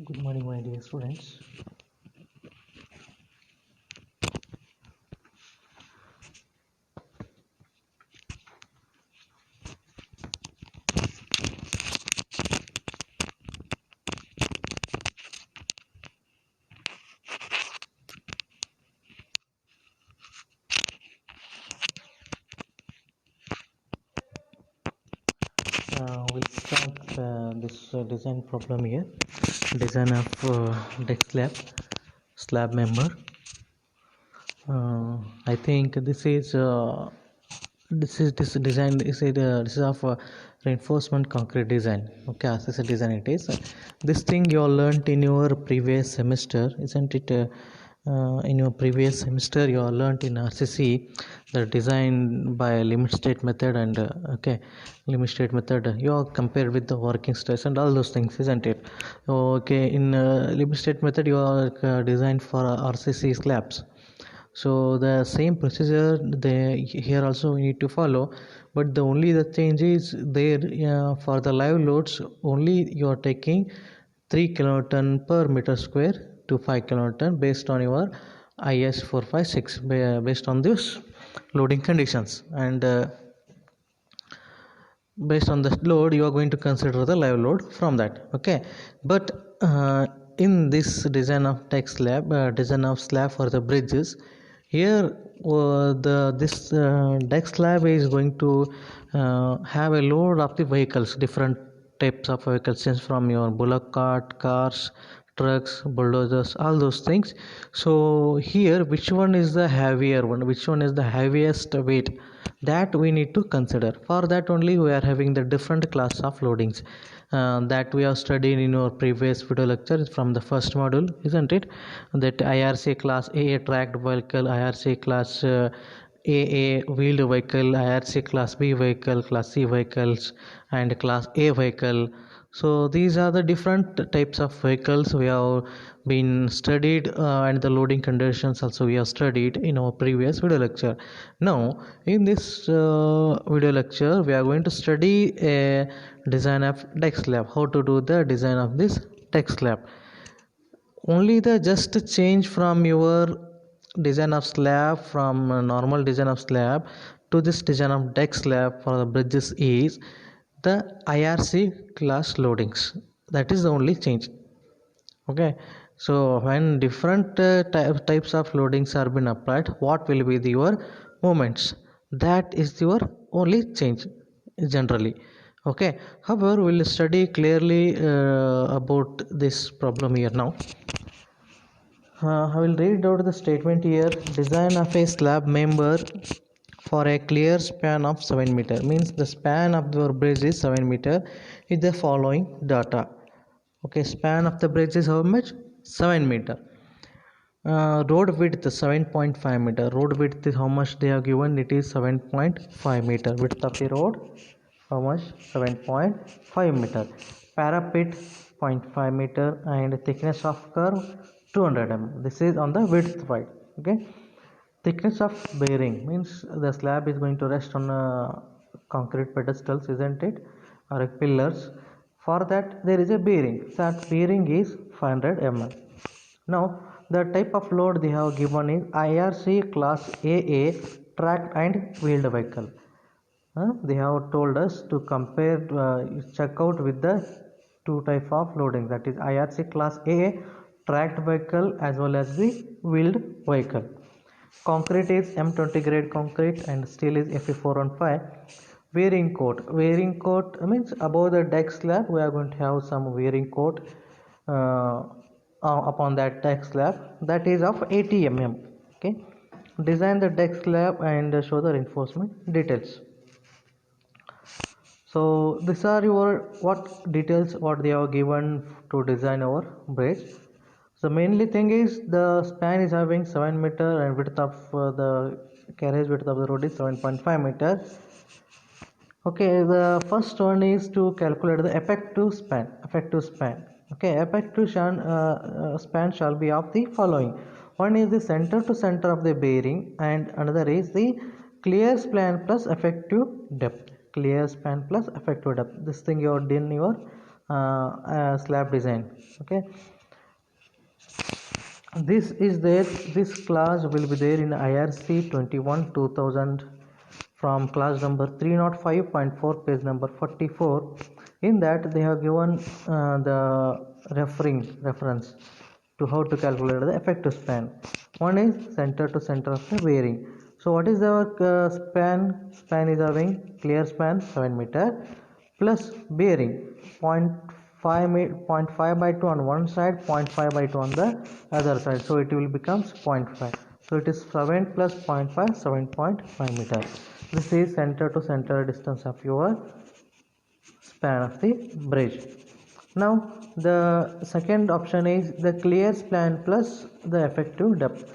Good morning, my dear students. We'll start this design problem here. Design of deck slab member. I think this design this is of reinforcement concrete design. Okay, as a design it is. This thing you all learnt in your previous semester, isn't it? In your previous semester, you all learnt in RCC the design by limit state method and okay, limit state method. You all compared with the working stress and all those things, isn't it? Okay, in limit state method, you are designed for RCC slabs, so the same procedure they here also we need to follow, but the change is there. For the live loads only you are taking 3 kilonewton per meter square to 5 kilonewton based on your IS 456 based on this loading conditions, and based on the load you are going to consider the live load from that. Okay, but in this design of slab for the bridges, here the this deck slab is going to have a load of the vehicles, different types of vehicles, since from your bullock cart, cars, trucks, bulldozers, all those things. So here which one is the heavier one, which one is the heaviest weight, that we need to consider. For that only we are having the different class of loadings that we have studied in our previous video lecture from the first module, isn't it? That IRC class AA tracked vehicle, IRC class AA wheeled vehicle, IRC class B vehicle, class C vehicles, and class A vehicle. So these are the different types of vehicles we have been studied, and the loading conditions also we have studied in our previous video lecture. Now in this video lecture we are going to study a design of deck slab, how to do the design of this deck slab. Only the just change from your design of slab from normal design of slab to this design of deck slab for the bridges is the IRC class loadings. That is the only change. Okay, so when different types of loadings are been applied, what will be your moments? That is your only change generally. Okay, however we'll study clearly about this problem here now. I will read out the statement here. Design of a slab member for a clear span of 7 meter, means the span of your bridge is 7 meter is the following data. Okay, span of the bridge is how much? 7 meter. Road width 7.5 meter. Road width is how much they have given? It is 7.5 meter. Width of the road how much? 7.5 meter. Parapet 0.5 meter and thickness of curve 200 mm. This is on the width side. Okay, thickness of bearing means the slab is going to rest on concrete pedestals, isn't it, or pillars. For that there is a bearing. That bearing is 500 mm. Now the type of load they have given is IRC class AA tracked and wheeled vehicle. They have told us to compare, check out with the two type of loading, that is IRC class AA tracked vehicle as well as the wheeled vehicle. Concrete is M20 grade concrete and steel is Fe415. Wearing coat means above the deck slab we are going to have some wearing coat upon that deck slab, that is of 80 mm. Okay, design the deck slab and show the reinforcement details. So these are your what details what they are given to design our bridge. So mainly thing is the span is having 7 meter and width of the carriage width of the road is 7.5 meter. Okay, the first one is to calculate the effective span. Okay, span shall be of the following. One is the center to center of the bearing and another is the clear span plus effective depth. Clear span plus effective depth. This thing you are done in your slab design. Okay, this class will be there in IRC 21 2000 from class number 305.4 page number 44. In that they have given the reference to how to calculate the effective span. One is center to center of the bearing. So what is our span is having clear span 7 meter plus bearing 0.5 by 2 on one side, 0.5 by 2 on the other side, so it will becomes 0.5. So it is 7 plus 0.5, 7.5 meter. This is center to center distance of your span of the bridge. Now the second option is the clear span plus the effective depth.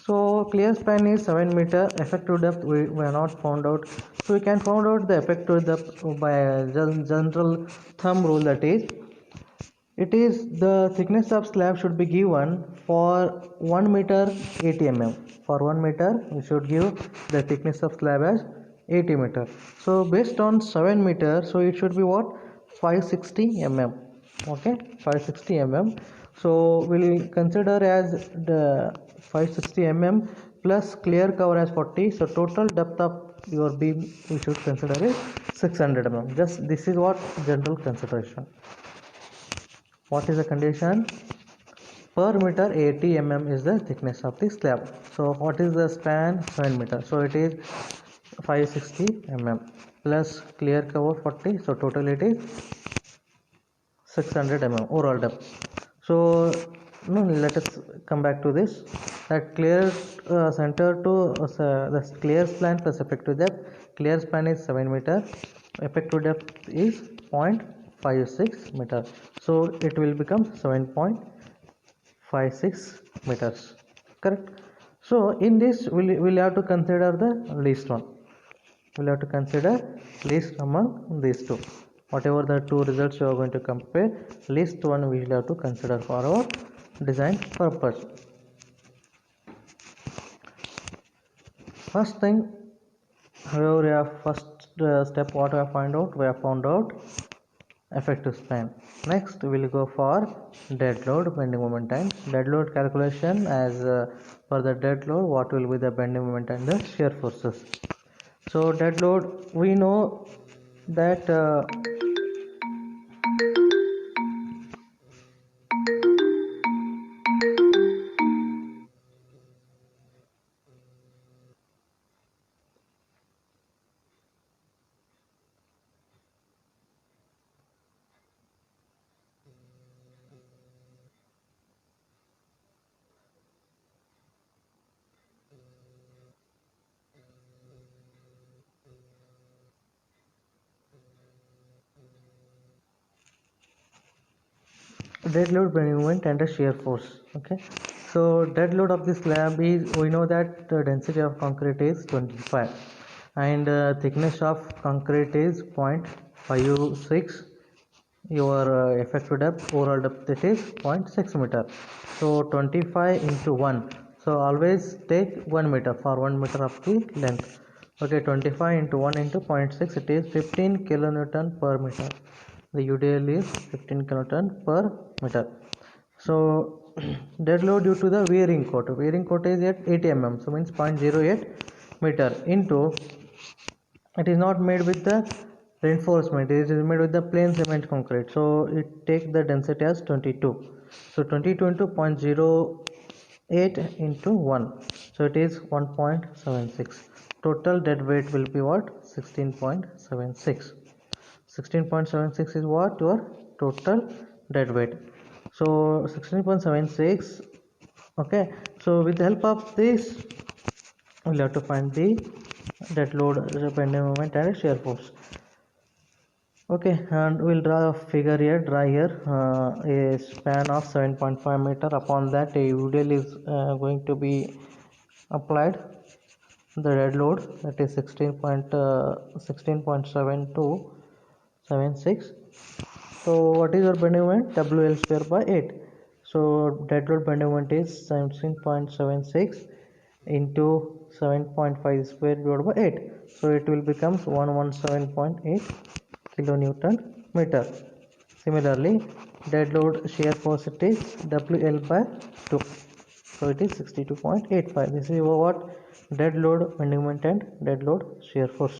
So clear span is 7 meter, effective depth we are not found out, so we can find out the effective depth by a general thumb rule, that is it is the thickness of slab should be given for 1 meter 80 mm. For 1 meter we should give the thickness of slab as 80 meter. So based on 7 meter, so it should be what, 560 mm. Okay, 560 mm. So we'll consider as the 560 mm plus clear cover as 40. So total depth of your beam we should consider is 600 mm. Just this is what general consideration. What is the condition? Per meter 80 mm is the thickness of the slab. So what is the span? 7 meter. So it is 560 mm plus clear cover 40. So total it is 600 mm overall depth. So no, let us come back to this. That clear center to the clear span plus effective depth. Clear span is 7 meter. Effective depth is 0.56 meter. So it will become 7.56 meters. Correct. So in this we'll have to consider the least one. We'll have to consider least among these two. Whatever the two results you are going to compare, least one we will have to consider for our design purpose. First thing, however, we have first step what we have found out, effective span. Next we will go for dead load, bending moment time. Dead load calculation, as for the dead load what will be the bending moment and the shear forces. So dead load, we know that dead load, bending moment and a shear force. Okay, so dead load of this slab is, we know that the density of concrete is 25 and thickness of concrete is 0.56. Your effective depth, overall depth, it is 0.6 meter. So 25 into 1, so always take 1 meter for 1 meter of the length. Okay, 25 into 1 into 0.6, it is 15 kilonewton per meter. The UDL is 15 kilonewton per meter. So dead load due to the wearing coat is at 80 mm, so means 0.08 meter into, it is not made with the reinforcement, it is made with the plain cement concrete, so it takes the density as 22. So 22 into 0.08 into 1, so it is 1.76. Total dead weight will be what? 16.76. 16.76 is what your total dead weight. So 16.76. Okay, so with the help of this we'll have to find the dead load, bending moment and shear force. Okay, and we'll draw a figure here. A span of 7.5 meter. Upon that a UDL is going to be applied. The dead load, that is 16.7276. So what is your bending moment? WL square by 8. So dead load bending moment is 17.76 into 7.5 square divided by 8. So it will become 117.8 kilonewton meter. Similarly, dead load shear force it is WL by 2. So it is 62.85. This is what dead load bending moment and dead load shear force.